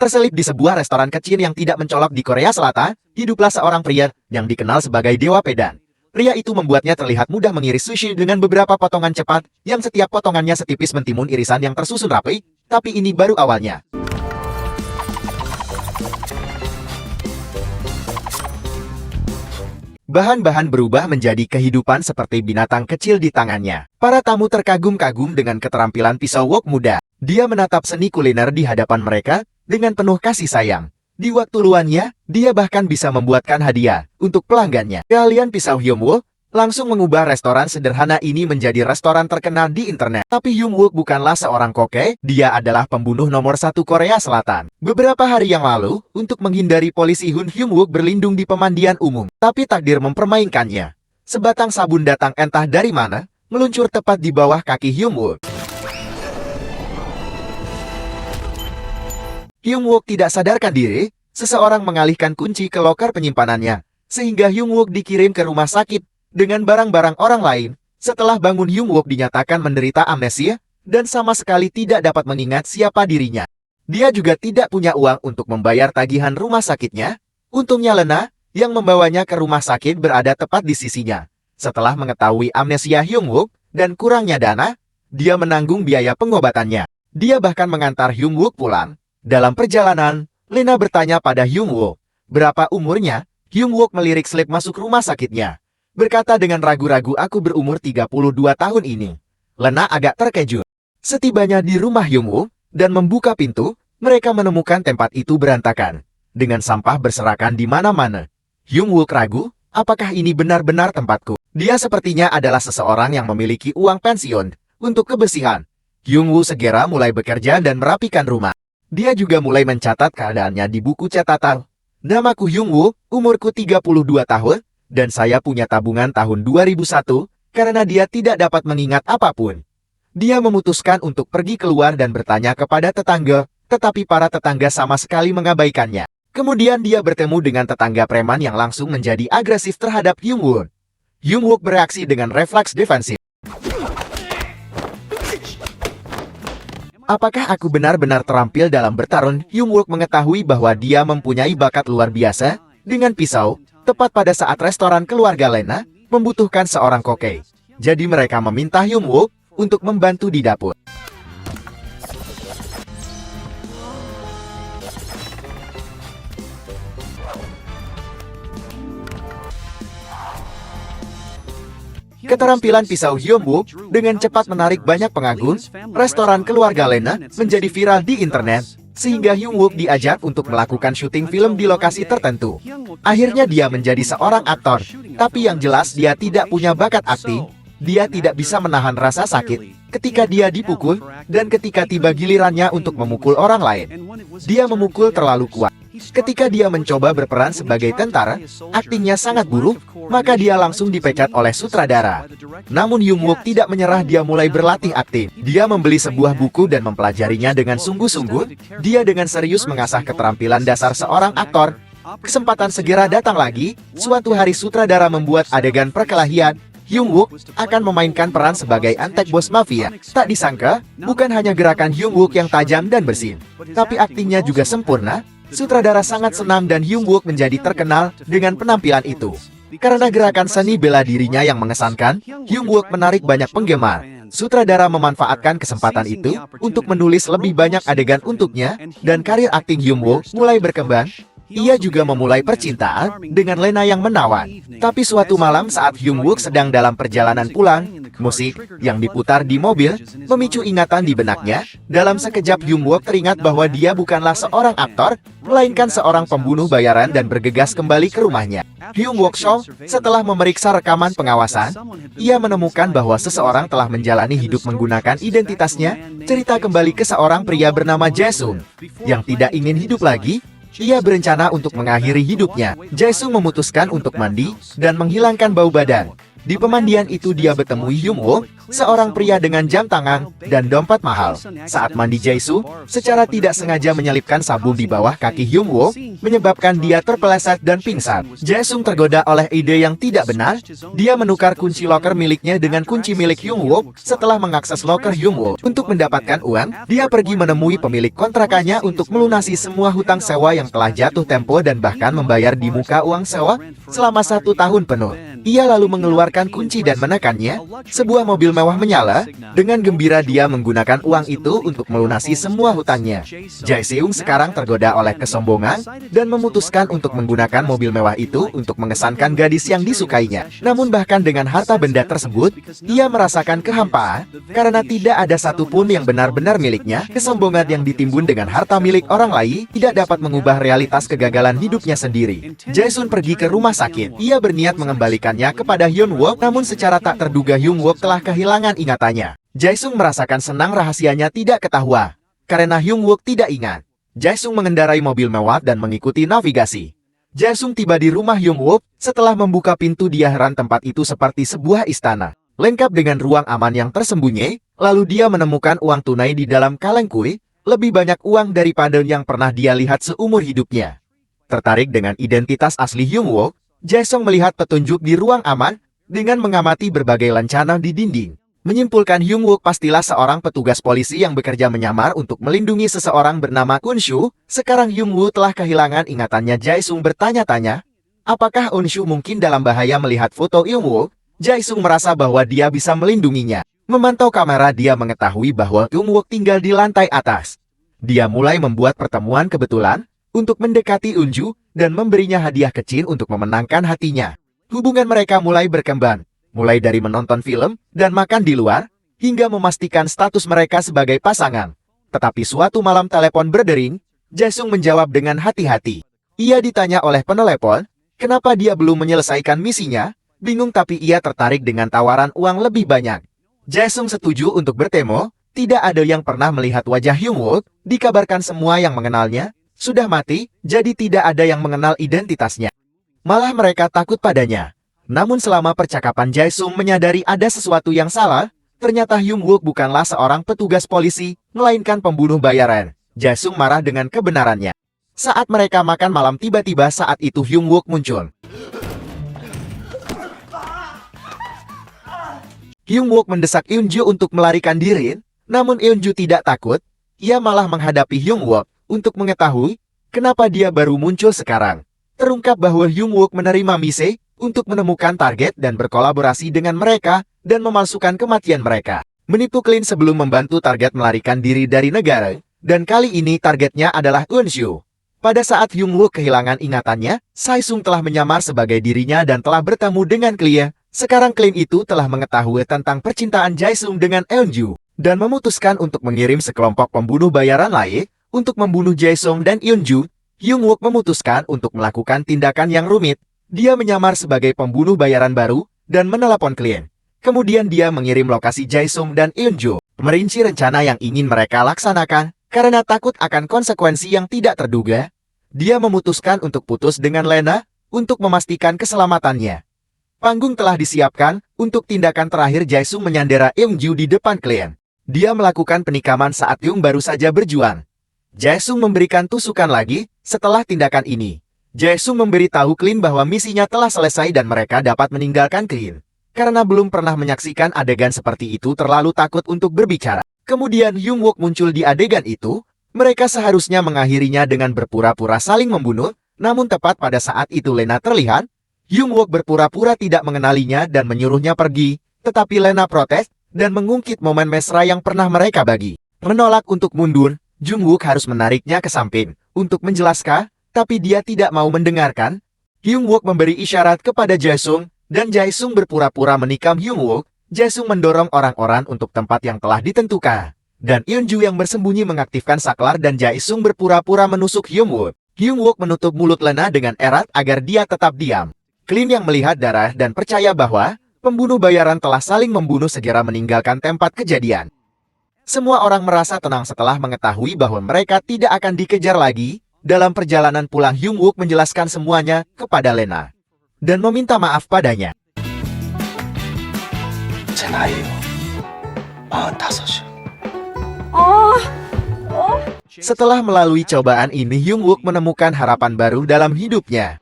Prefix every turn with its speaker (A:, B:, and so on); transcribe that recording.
A: Terselip di sebuah restoran kecil yang tidak mencolok di Korea Selatan, hiduplah seorang pria yang dikenal sebagai Dewa Pedan. Pria itu membuatnya terlihat mudah mengiris sushi dengan beberapa potongan cepat, yang setiap potongannya setipis mentimun irisan yang tersusun rapi, tapi ini baru awalnya. Bahan-bahan berubah menjadi kehidupan seperti binatang kecil di tangannya. Para tamu terkagum-kagum dengan keterampilan pisau wok muda. Dia menatap seni kuliner di hadapan mereka dengan penuh kasih sayang. Di waktu luangnya, dia bahkan bisa membuatkan hadiah untuk pelanggannya. Keahlian pisau Hyung Wook langsung mengubah restoran sederhana ini menjadi restoran terkenal di internet. Tapi Hyung Wook bukanlah seorang koke, dia adalah pembunuh nomor 1 Korea Selatan. Beberapa hari yang lalu, untuk menghindari polisi, Hyung Wook berlindung di pemandian umum. Tapi takdir mempermainkannya. Sebatang sabun datang entah dari mana, meluncur tepat di bawah kaki Hyung Wook. Hyung Wook tidak sadarkan diri, seseorang mengalihkan kunci ke loker penyimpanannya, sehingga Hyung Wook dikirim ke rumah sakit dengan barang-barang orang lain. Setelah bangun, Hyung Wook dinyatakan menderita amnesia dan sama sekali tidak dapat mengingat siapa dirinya. Dia juga tidak punya uang untuk membayar tagihan rumah sakitnya. Untungnya Lena, yang membawanya ke rumah sakit, berada tepat di sisinya. Setelah mengetahui amnesia Hyung Wook dan kurangnya dana, dia menanggung biaya pengobatannya. Dia bahkan mengantar Hyung Wook pulang. Dalam perjalanan, Lena bertanya pada Hyung Wook, berapa umurnya? Hyung Wook melirik slip masuk rumah sakitnya. Berkata dengan ragu-ragu, aku berumur 32 tahun ini. Lena agak terkejut. Setibanya di rumah Hyung Wook dan membuka pintu, mereka menemukan tempat itu berantakan, dengan sampah berserakan di mana-mana. Hyung Wook ragu, apakah ini benar-benar tempatku? Dia sepertinya adalah seseorang yang memiliki uang pensiun untuk kebersihan. Hyung Wook segera mulai bekerja dan merapikan rumah. Dia juga mulai mencatat keadaannya di buku catatan. Namaku Hyung Wook, umurku 32 tahun, dan saya punya tabungan tahun 2001, karena dia tidak dapat mengingat apapun. Dia memutuskan untuk pergi keluar dan bertanya kepada tetangga, tetapi para tetangga sama sekali mengabaikannya. Kemudian dia bertemu dengan tetangga preman yang langsung menjadi agresif terhadap Hyung Wook. Hyung Wook bereaksi dengan refleks defensif. Apakah aku benar-benar terampil dalam bertarung? Hyung Wook mengetahui bahwa dia mempunyai bakat luar biasa dengan pisau, tepat pada saat restoran keluarga Lena membutuhkan seorang koke. Jadi mereka meminta Hyung Wook untuk membantu di dapur. Keterampilan pisau Hyung Wook dengan cepat menarik banyak pengagum. Restoran keluarga Lena menjadi viral di internet, sehingga Hyung Wook diajak untuk melakukan syuting film di lokasi tertentu. Akhirnya dia menjadi seorang aktor, tapi yang jelas dia tidak punya bakat akting. Dia tidak bisa menahan rasa sakit ketika dia dipukul, dan ketika tiba gilirannya untuk memukul orang lain, dia memukul terlalu kuat. Ketika dia mencoba berperan sebagai tentara, aktingnya sangat buruk, maka dia langsung dipecat oleh sutradara. Namun Hyung Wook tidak menyerah, dia mulai berlatih akting. Dia membeli sebuah buku dan mempelajarinya dengan sungguh-sungguh. Dia dengan serius mengasah keterampilan dasar seorang aktor. Kesempatan segera datang lagi. Suatu hari sutradara membuat adegan perkelahian. Hyung Wook akan memainkan peran sebagai antek bos mafia. Tak disangka, bukan hanya gerakan Hyung Wook yang tajam dan bersih, tapi aktingnya juga sempurna. Sutradara sangat senang dan Hyung Wook menjadi terkenal dengan penampilan itu. Karena gerakan seni bela dirinya yang mengesankan, Hyung Wook menarik banyak penggemar. Sutradara memanfaatkan kesempatan itu untuk menulis lebih banyak adegan untuknya, dan karir akting Hyung Wook mulai berkembang. Ia juga memulai percintaan dengan Lena yang menawan. Tapi suatu malam saat Hyung Wook sedang dalam perjalanan pulang, musik yang diputar di mobil memicu ingatan di benaknya. Dalam sekejap Hyung Wook teringat bahwa dia bukanlah seorang aktor, melainkan seorang pembunuh bayaran, dan bergegas kembali ke rumahnya. Hyung Wook shock setelah memeriksa rekaman pengawasan. Ia menemukan bahwa seseorang telah menjalani hidup menggunakan identitasnya. Cerita kembali ke seorang pria bernama Jae-sung yang tidak ingin hidup lagi. Ia berencana untuk mengakhiri hidupnya. Jae-sung memutuskan untuk mandi dan menghilangkan bau badan. Di pemandian itu dia bertemu Hyung Wook, seorang pria dengan jam tangan dan dompet mahal. Saat mandi Jae-sung, secara tidak sengaja menyelipkan sabun di bawah kaki Hyung Wook, menyebabkan dia terpeleset dan pingsan. Jae-sung tergoda oleh ide yang tidak benar. Dia menukar kunci loker miliknya dengan kunci milik Hyung Wook. Setelah mengakses loker Hyung Wook untuk mendapatkan uang, dia pergi menemui pemilik kontrakannya untuk melunasi semua hutang sewa yang telah jatuh tempo dan bahkan membayar di muka uang sewa selama 1 tahun penuh. Ia lalu mengeluarkan kunci dan menekannya. Sebuah mobil mewah menyala. Dengan gembira dia menggunakan uang itu untuk melunasi semua hutangnya. Jae-seung sekarang tergoda oleh kesombongan dan memutuskan untuk menggunakan mobil mewah itu untuk mengesankan gadis yang disukainya. Namun bahkan dengan harta benda tersebut, ia merasakan kehampaan karena tidak ada satupun yang benar-benar miliknya. Kesombongan yang ditimbun dengan harta milik orang lain tidak dapat mengubah realitas kegagalan hidupnya sendiri. Jae-sung pergi ke rumah sakit. Ia berniat mengembalikan kepada Hyun Wook, namun secara tak terduga Hyun Wook telah kehilangan ingatannya. Jae-sung merasakan senang rahasianya tidak ketahuan, karena Hyun Wook tidak ingat. Jae-sung mengendarai mobil mewah dan mengikuti navigasi. Jae-sung tiba di rumah Hyun Wook. Setelah membuka pintu dia heran tempat itu seperti sebuah istana, lengkap dengan ruang aman yang tersembunyi. Lalu dia menemukan uang tunai di dalam kaleng kue, lebih banyak uang daripada yang pernah dia lihat seumur hidupnya. Tertarik dengan identitas asli Hyun Wook, Jae-sung melihat petunjuk di ruang aman dengan mengamati berbagai lencana di dinding. Menyimpulkan Hyun Wook pastilah seorang petugas polisi yang bekerja menyamar untuk melindungi seseorang bernama Unshu. Sekarang Hyun Wook telah kehilangan ingatannya. Jae-sung bertanya-tanya, apakah Unshu mungkin dalam bahaya melihat foto Hyun Wook? Jae-sung merasa bahwa dia bisa melindunginya. Memantau kamera dia mengetahui bahwa Hyun Wook tinggal di lantai atas. Dia mulai membuat pertemuan kebetulan untuk mendekati Unshu dan memberinya hadiah kecil untuk memenangkan hatinya. Hubungan mereka mulai berkembang, mulai dari menonton film dan makan di luar, hingga memastikan status mereka sebagai pasangan. Tetapi suatu malam telepon berdering, Jae-sung menjawab dengan hati-hati. Ia ditanya oleh penelepon, kenapa dia belum menyelesaikan misinya. Bingung tapi ia tertarik dengan tawaran uang lebih banyak. Jae-sung setuju untuk bertemu. Tidak ada yang pernah melihat wajah Hyun Wook. Dikabarkan semua yang mengenalnya sudah mati, jadi tidak ada yang mengenal identitasnya. Malah mereka takut padanya. Namun selama percakapan Jae-sung menyadari ada sesuatu yang salah. Ternyata Hyun Wook bukanlah seorang petugas polisi, melainkan pembunuh bayaran. Jae-sung marah dengan kebenarannya. Saat mereka makan malam tiba-tiba saat itu Hyun Wook muncul. Hyun Wook mendesak Eunju untuk melarikan diri, namun Eunju tidak takut. Ia malah menghadapi Hyun Wook untuk mengetahui kenapa dia baru muncul sekarang. Terungkap bahwa Hyun Wook menerima misi untuk menemukan target dan berkolaborasi dengan mereka dan memalsukan kematian mereka. Menipu klien sebelum membantu target melarikan diri dari negara, dan kali ini targetnya adalah Unshu. Pada saat Hyun Wook kehilangan ingatannya, Sae-sung telah menyamar sebagai dirinya dan telah bertemu dengan klien. Sekarang klien itu telah mengetahui tentang percintaan Jae-sung dengan Eunju dan memutuskan untuk mengirim sekelompok pembunuh bayaran lain untuk membunuh Jae-sung dan Eunju. Hyun Wook memutuskan untuk melakukan tindakan yang rumit. Dia menyamar sebagai pembunuh bayaran baru dan menelepon klien. Kemudian dia mengirim lokasi Jae-sung dan Eunju, merinci rencana yang ingin mereka laksanakan. Karena takut akan konsekuensi yang tidak terduga, dia memutuskan untuk putus dengan Lena untuk memastikan keselamatannya. Panggung telah disiapkan untuk tindakan terakhir Jae-sung menyandera Eunju di depan klien. Dia melakukan penikaman saat Yung baru saja berjuang. Jae-sung memberikan tusukan lagi. Setelah tindakan ini, Jae-sung memberitahu klien bahwa misinya telah selesai dan mereka dapat meninggalkan klien. Karena belum pernah menyaksikan adegan seperti itu terlalu takut untuk berbicara. Kemudian Hyun Wook muncul di adegan itu. Mereka seharusnya mengakhirinya dengan berpura-pura saling membunuh. Namun tepat pada saat itu Lena terlihat. Hyun Wook berpura-pura tidak mengenalinya dan menyuruhnya pergi. Tetapi Lena protes dan mengungkit momen mesra yang pernah mereka bagi. Menolak untuk mundur, Jung Wook harus menariknya ke samping untuk menjelaskan, tapi dia tidak mau mendengarkan. Hyun Wook memberi isyarat kepada Jae-sung, dan Jae-sung berpura-pura menikam Hyun Wook. Jae-sung mendorong orang-orang untuk tempat yang telah ditentukan. Dan Eunju yang bersembunyi mengaktifkan saklar dan Jae-sung berpura-pura menusuk Hyun Wook. Hyun Wook menutup mulut Lena dengan erat agar dia tetap diam. Klien yang melihat darah dan percaya bahwa pembunuh bayaran telah saling membunuh segera meninggalkan tempat kejadian. Semua orang merasa tenang setelah mengetahui bahwa mereka tidak akan dikejar lagi. Dalam perjalanan pulang Hyun Wook menjelaskan semuanya kepada Lena dan meminta maaf padanya.
B: 제 나이에요. 45이요.
A: Setelah melalui cobaan ini, Hyung Wook menemukan harapan baru dalam hidupnya.